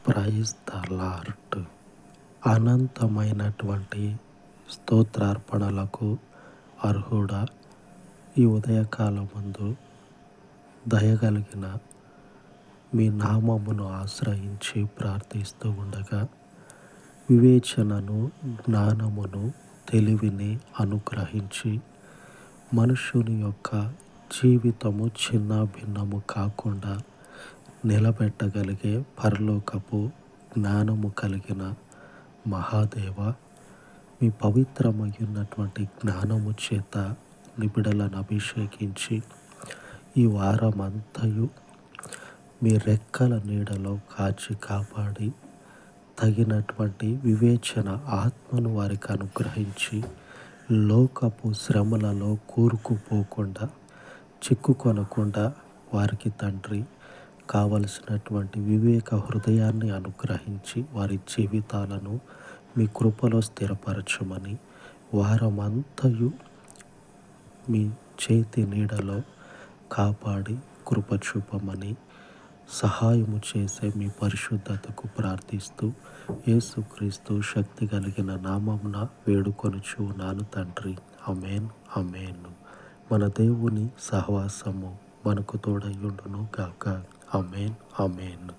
Praise the lord. అనంతమైనటువంటి స్తోత్రార్పణలకు అర్హుడా, ఈ ఉదయకాలమందు దయగలిగిన మీ నామమును ఆశ్రయించి ప్రార్థిస్తూ ఉండగా వివేచనను, జ్ఞానమును, తెలివిని అనుగ్రహించి మనుషుని యొక్క జీవితము చిన్న భిన్నము కాకుండా నిలబెట్టగలిగే పరలోకపు జ్ఞానము కలిగిన మహాదేవ, మీ పవిత్రమైనటువంటి జ్ఞానము చేత నిబిడలను అభిషేకించి ఈ వారమంతయు మీ రెక్కల నీడలో కాచి కాపాడి తగినటువంటి వివేచన ఆత్మను వారికి అనుగ్రహించి లోకపు శ్రమలలో కూరుకుపోకుండా, చిక్కుకొనకుండా వారికి తండ్రి కావలసినటువంటి వివేక హృదయాన్ని అనుగ్రహించి వారి జీవితాలను మీ కృపలో స్థిరపరచమని, వారమంతయు మీ చేతి నీడలో కాపాడి కృప చూపమని సహాయము చేసే మీ పరిశుద్ధతకు ప్రార్థిస్తూ యేసుక్రీస్తు శక్తి కలిగిన నామమున వేడుకొనుచున్నాను తండ్రి. ఆమేన్, ఆమేన్. మన దేవుని సహవాసము మనకు తోడయ్యుండును గాక. ఆమేన్, ఆమేన్.